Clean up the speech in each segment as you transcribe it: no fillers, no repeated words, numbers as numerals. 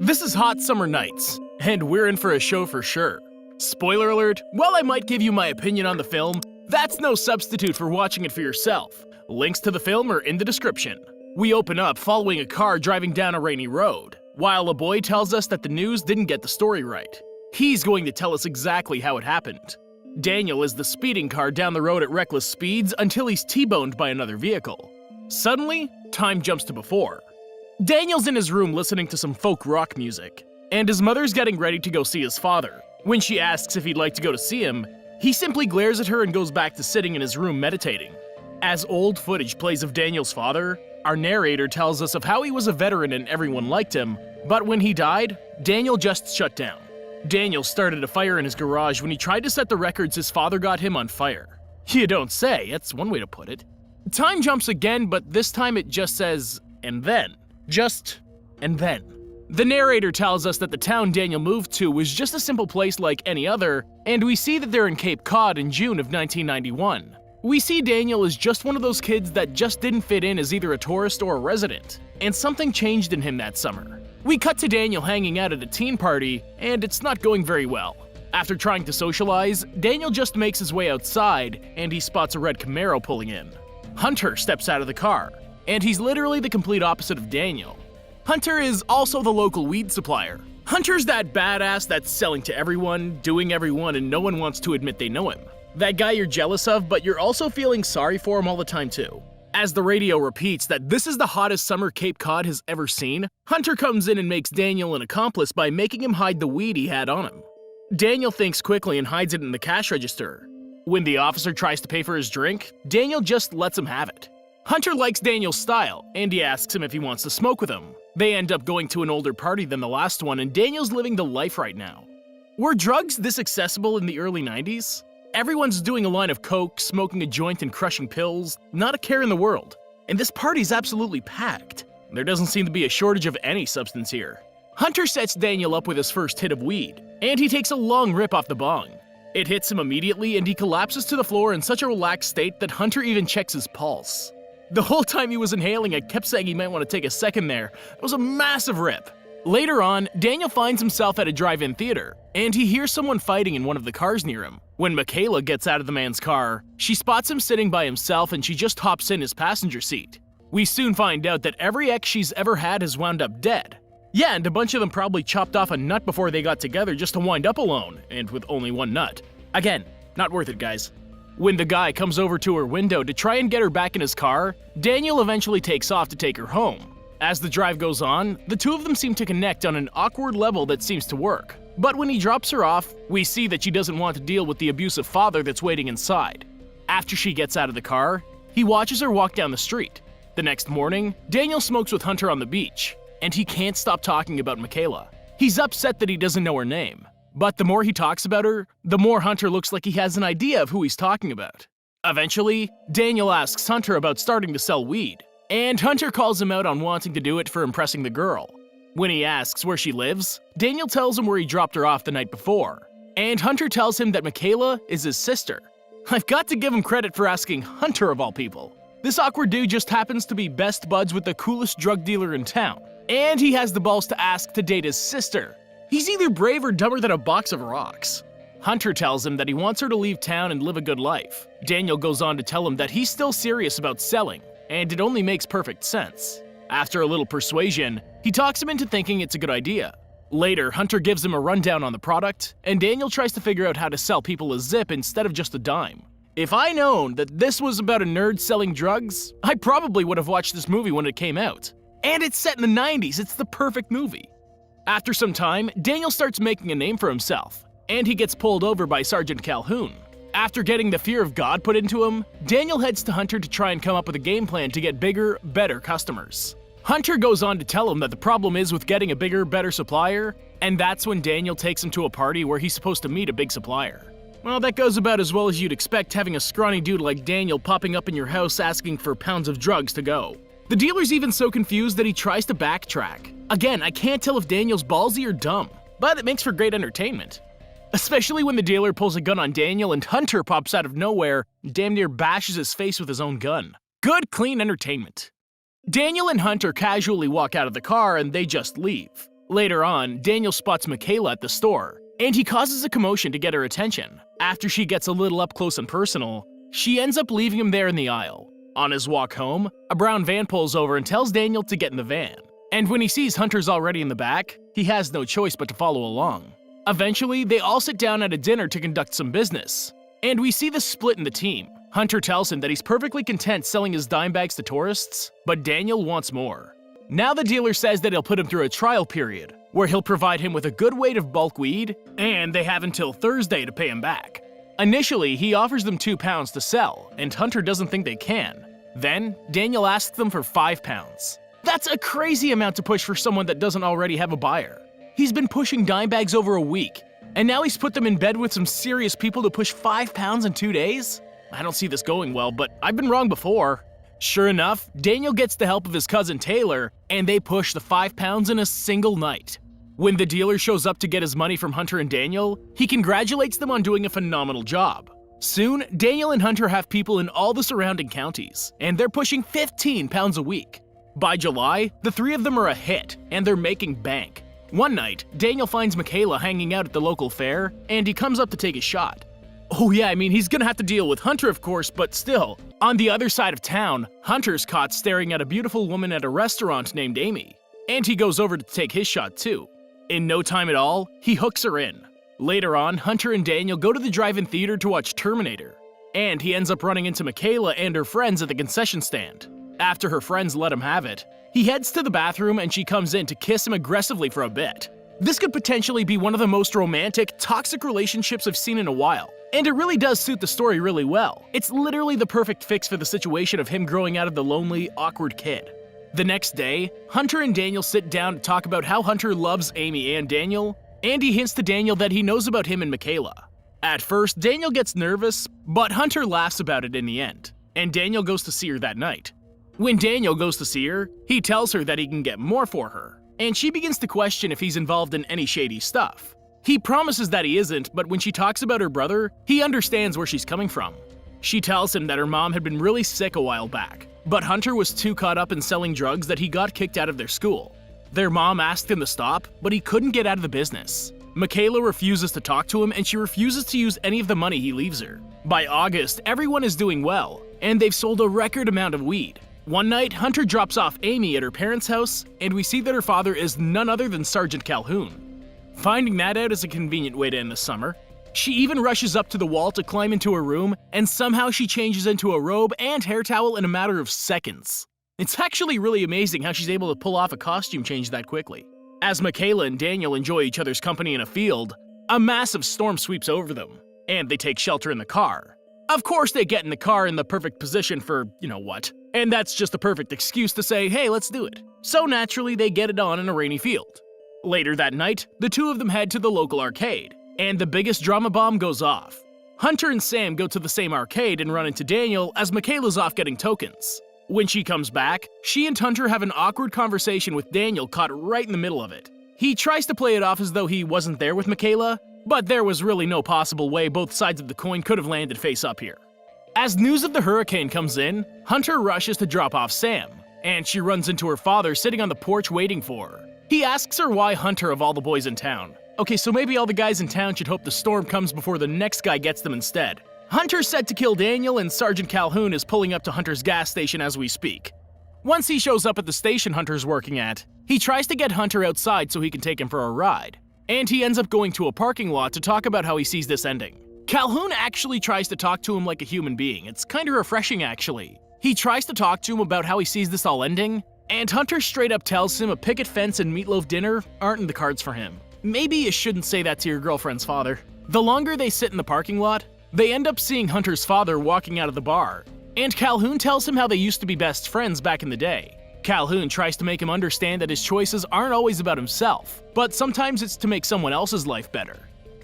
This is Hot Summer Nights, and we're in for a show for sure. Spoiler alert, while I might give you my opinion on the film, that's no substitute for watching it for yourself. Links to the film are in the description. We open up following a car driving down a rainy road, while a boy tells us that the news didn't get the story right. He's going to tell us exactly how it happened. Daniel is the speeding car down the road at reckless speeds until he's T-boned by another vehicle. Suddenly, time jumps to before. Daniel's in his room listening to some folk rock music, and his mother's getting ready to go see his father. When she asks if he'd like to go to see him, he simply glares at her and goes back to sitting in his room meditating. As old footage plays of Daniel's father, our narrator tells us of how he was a veteran and everyone liked him, but when he died, Daniel just shut down. Daniel started a fire in his garage when he tried to set the records his father got him on fire. You don't say, that's one way to put it. Time jumps again, but this time it just says, and then. Just, and then. The narrator tells us that the town Daniel moved to was just a simple place like any other, and we see that they're in Cape Cod in June of 1991. We see Daniel as just one of those kids that just didn't fit in as either a tourist or a resident, and something changed in him that summer. We cut to Daniel hanging out at a teen party, and it's not going very well. After trying to socialize, Daniel just makes his way outside, and he spots a red Camaro pulling in. Hunter steps out of the car, and he's literally the complete opposite of Daniel. Hunter is also the local weed supplier. Hunter's that badass that's selling to everyone, doing everyone, and no one wants to admit they know him. That guy you're jealous of, but you're also feeling sorry for him all the time too. As the radio repeats that this is the hottest summer Cape Cod has ever seen, Hunter comes in and makes Daniel an accomplice by making him hide the weed he had on him. Daniel thinks quickly and hides it in the cash register. When the officer tries to pay for his drink, Daniel just lets him have it. Hunter likes Daniel's style, and he asks him if he wants to smoke with him. They end up going to an older party than the last one, and Daniel's living the life right now. Were drugs this accessible in the early 90s? Everyone's doing a line of coke, smoking a joint and crushing pills, not a care in the world. And this party's absolutely packed. There doesn't seem to be a shortage of any substance here. Hunter sets Daniel up with his first hit of weed, and he takes a long rip off the bong. It hits him immediately and he collapses to the floor in such a relaxed state that Hunter even checks his pulse. The whole time he was inhaling, I kept saying he might want to take a second there. It was a massive rip. Later on, Daniel finds himself at a drive-in theater, and he hears someone fighting in one of the cars near him. When Michaela gets out of the man's car, she spots him sitting by himself and she just hops in his passenger seat. We soon find out that every ex she's ever had has wound up dead. Yeah, and a bunch of them probably chopped off a nut before they got together just to wind up alone, and with only one nut. Again, not worth it, guys. When the guy comes over to her window to try and get her back in his car, Daniel eventually takes off to take her home. As the drive goes on, the two of them seem to connect on an awkward level that seems to work. But when he drops her off, we see that she doesn't want to deal with the abusive father that's waiting inside. After she gets out of the car, he watches her walk down the street. The next morning, Daniel smokes with Hunter on the beach, and he can't stop talking about Michaela. He's upset that he doesn't know her name. But the more he talks about her, the more Hunter looks like he has an idea of who he's talking about. Eventually, Daniel asks Hunter about starting to sell weed, and Hunter calls him out on wanting to do it for impressing the girl. When he asks where she lives, Daniel tells him where he dropped her off the night before, and Hunter tells him that Michaela is his sister. I've got to give him credit for asking Hunter of all people. This awkward dude just happens to be best buds with the coolest drug dealer in town, and he has the balls to ask to date his sister. He's either brave or dumber than a box of rocks. Hunter tells him that he wants her to leave town and live a good life. Daniel goes on to tell him that he's still serious about selling, and it only makes perfect sense. After a little persuasion, he talks him into thinking it's a good idea. Later, Hunter gives him a rundown on the product, and Daniel tries to figure out how to sell people a zip instead of just a dime. If I'd known that this was about a nerd selling drugs, I probably would have watched this movie when it came out. And it's set in the 90s, it's the perfect movie. After some time, Daniel starts making a name for himself, and he gets pulled over by Sergeant Calhoun. After getting the fear of God put into him, Daniel heads to Hunter to try and come up with a game plan to get bigger, better customers. Hunter goes on to tell him that the problem is with getting a bigger, better supplier, and that's when Daniel takes him to a party where he's supposed to meet a big supplier. Well, that goes about as well as you'd expect having a scrawny dude like Daniel popping up in your house asking for pounds of drugs to go. The dealer's even so confused that he tries to backtrack. Again, I can't tell if Daniel's ballsy or dumb, but it makes for great entertainment. Especially when the dealer pulls a gun on Daniel and Hunter pops out of nowhere and damn near bashes his face with his own gun. Good, clean entertainment. Daniel and Hunter casually walk out of the car and they just leave. Later on, Daniel spots Michaela at the store, and he causes a commotion to get her attention. After she gets a little up close and personal, she ends up leaving him there in the aisle. On his walk home, a brown van pulls over and tells Daniel to get in the van. And when he sees Hunter's already in the back, he has no choice but to follow along. Eventually, they all sit down at a dinner to conduct some business. And we see the split in the team. Hunter tells him that he's perfectly content selling his dime bags to tourists, but Daniel wants more. Now the dealer says that he'll put him through a trial period, where he'll provide him with a good weight of bulk weed, and they have until Thursday to pay him back. Initially, he offers them £2 to sell, and Hunter doesn't think they can. Then, Daniel asks them for £5. That's a crazy amount to push for someone that doesn't already have a buyer. He's been pushing dime bags over a week, and now he's put them in bed with some serious people to push £5 in 2 days? I don't see this going well, but I've been wrong before. Sure enough, Daniel gets the help of his cousin Taylor, and they push the £5 in a single night. When the dealer shows up to get his money from Hunter and Daniel, he congratulates them on doing a phenomenal job. Soon, Daniel and Hunter have people in all the surrounding counties, and they're pushing £15 a week. By July, the three of them are a hit, and they're making bank. One night, Daniel finds Michaela hanging out at the local fair, and he comes up to take a shot. Oh yeah, I mean, he's gonna have to deal with Hunter, of course, but still. On the other side of town, Hunter's caught staring at a beautiful woman at a restaurant named Amy, and he goes over to take his shot too. In no time at all, he hooks her in. Later on, Hunter and Daniel go to the drive-in theater to watch Terminator, and he ends up running into Michaela and her friends at the concession stand. After her friends let him have it, he heads to the bathroom and she comes in to kiss him aggressively for a bit. This could potentially be one of the most romantic, toxic relationships I've seen in a while, and it really does suit the story really well. It's literally the perfect fix for the situation of him growing out of the lonely, awkward kid. The next day, Hunter and Daniel sit down to talk about how Hunter loves Amy and Daniel, and he hints to Daniel that he knows about him and Michaela. At first, Daniel gets nervous, but Hunter laughs about it in the end, and Daniel goes to see her that night. When Daniel goes to see her, he tells her that he can get more for her, and she begins to question if he's involved in any shady stuff. He promises that he isn't, but when she talks about her brother, he understands where she's coming from. She tells him that her mom had been really sick a while back, but Hunter was too caught up in selling drugs that he got kicked out of their school. Their mom asked him to stop, but he couldn't get out of the business. Michaela refuses to talk to him, and she refuses to use any of the money he leaves her. By August, everyone is doing well, and they've sold a record amount of weed. One night, Hunter drops off Amy at her parents' house, and we see that her father is none other than Sergeant Calhoun. Finding that out is a convenient way to end the summer. She even rushes up to the wall to climb into her room, and somehow she changes into a robe and hair towel in a matter of seconds. It's actually really amazing how she's able to pull off a costume change that quickly. As Michaela and Daniel enjoy each other's company in a field, a massive storm sweeps over them, and they take shelter in the car. Of course, they get in the car in the perfect position for, you know what. And that's just the perfect excuse to say, hey, let's do it. So naturally, they get it on in a rainy field. Later that night, the two of them head to the local arcade, and the biggest drama bomb goes off. Hunter and Sam go to the same arcade and run into Daniel as Michaela's off getting tokens. When she comes back, she and Hunter have an awkward conversation with Daniel caught right in the middle of it. He tries to play it off as though he wasn't there with Michaela, but there was really no possible way both sides of the coin could have landed face up here. As news of the hurricane comes in, Hunter rushes to drop off Sam, and she runs into her father sitting on the porch waiting for her. He asks her why Hunter of all the boys in town. Okay, so maybe all the guys in town should hope the storm comes before the next guy gets them instead. Hunter's set to kill Daniel, and Sergeant Calhoun is pulling up to Hunter's gas station as we speak. Once he shows up at the station Hunter's working at, he tries to get Hunter outside so he can take him for a ride. And he ends up going to a parking lot to talk about how he sees this ending. Calhoun actually tries to talk to him like a human being. It's kinda refreshing, actually. He tries to talk to him about how he sees this all ending, and Hunter straight up tells him a picket fence and meatloaf dinner aren't in the cards for him. Maybe you shouldn't say that to your girlfriend's father. The longer they sit in the parking lot, they end up seeing Hunter's father walking out of the bar, and Calhoun tells him how they used to be best friends back in the day. Calhoun tries to make him understand that his choices aren't always about himself, but sometimes it's to make someone else's life better.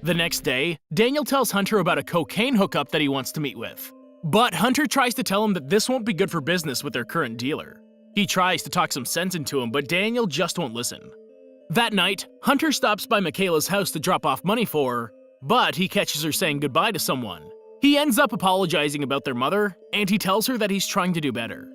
The next day, Daniel tells Hunter about a cocaine hookup that he wants to meet with. But Hunter tries to tell him that this won't be good for business with their current dealer. He tries to talk some sense into him, but Daniel just won't listen. That night, Hunter stops by Michaela's house to drop off money for her, but he catches her saying goodbye to someone. He ends up apologizing about their mother, and he tells her that he's trying to do better.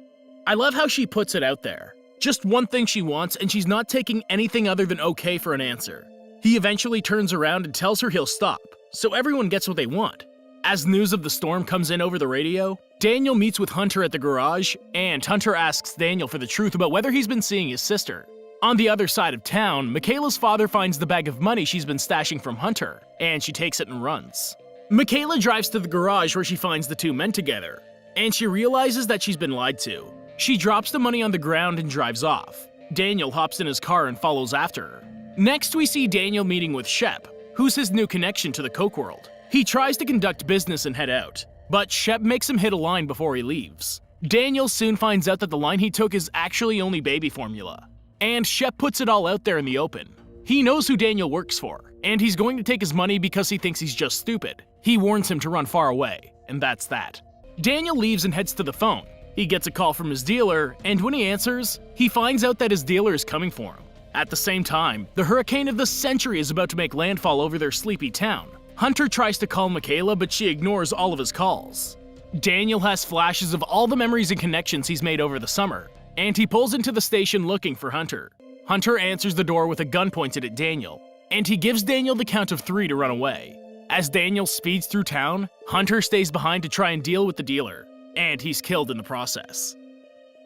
I love how she puts it out there. Just one thing she wants, and she's not taking anything other than okay for an answer. He eventually turns around and tells her he'll stop, so everyone gets what they want. As news of the storm comes in over the radio, Daniel meets with Hunter at the garage, and Hunter asks Daniel for the truth about whether he's been seeing his sister. On the other side of town, Michaela's father finds the bag of money she's been stashing from Hunter, and she takes it and runs. Michaela drives to the garage where she finds the two men together, and she realizes that she's been lied to. She drops the money on the ground and drives off. Daniel hops in his car and follows after her. Next, we see Daniel meeting with Shep, who's his new connection to the Coke world. He tries to conduct business and head out, but Shep makes him hit a line before he leaves. Daniel soon finds out that the line he took is actually only baby formula, and Shep puts it all out there in the open. He knows who Daniel works for, and he's going to take his money because he thinks he's just stupid. He warns him to run far away, and that's that. Daniel leaves and heads to the phone. He gets a call from his dealer, and when he answers, he finds out that his dealer is coming for him. At the same time, the hurricane of the century is about to make landfall over their sleepy town. Hunter tries to call Michaela, but she ignores all of his calls. Daniel has flashes of all the memories and connections he's made over the summer, and he pulls into the station looking for Hunter. Hunter answers the door with a gun pointed at Daniel, and he gives Daniel the count of 3 to run away. As Daniel speeds through town, Hunter stays behind to try and deal with the dealer, and he's killed in the process.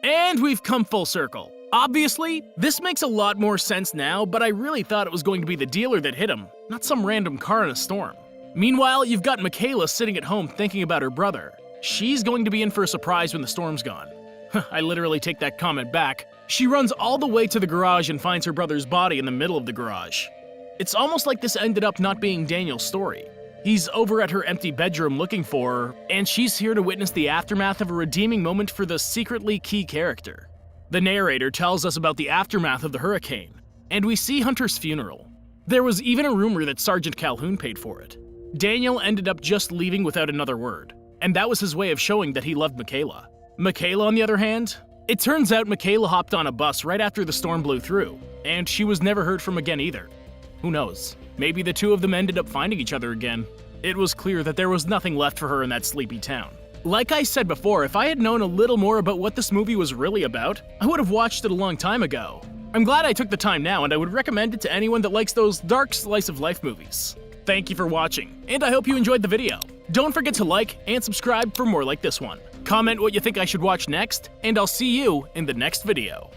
And we've come full circle. Obviously, this makes a lot more sense now, but I really thought it was going to be the dealer that hit him, not some random car in a storm. Meanwhile, you've got Michaela sitting at home thinking about her brother. She's going to be in for a surprise when the storm's gone. I literally take that comment back. She runs all the way to the garage and finds her brother's body in the middle of the garage. It's almost like this ended up not being Daniel's story. He's over at her empty bedroom looking for her, and she's here to witness the aftermath of a redeeming moment for the secretly key character. The narrator tells us about the aftermath of the hurricane, and we see Hunter's funeral. There was even a rumor that Sergeant Calhoun paid for it. Daniel ended up just leaving without another word, and that was his way of showing that he loved Michaela. Michaela, on the other hand, it turns out Michaela hopped on a bus right after the storm blew through, and she was never heard from again either. Who knows? Maybe the two of them ended up finding each other again. It was clear that there was nothing left for her in that sleepy town. Like I said before, if I had known a little more about what this movie was really about, I would have watched it a long time ago. I'm glad I took the time now, and I would recommend it to anyone that likes those dark slice-of-life movies. Thank you for watching, and I hope you enjoyed the video. Don't forget to like and subscribe for more like this one. Comment what you think I should watch next, and I'll see you in the next video.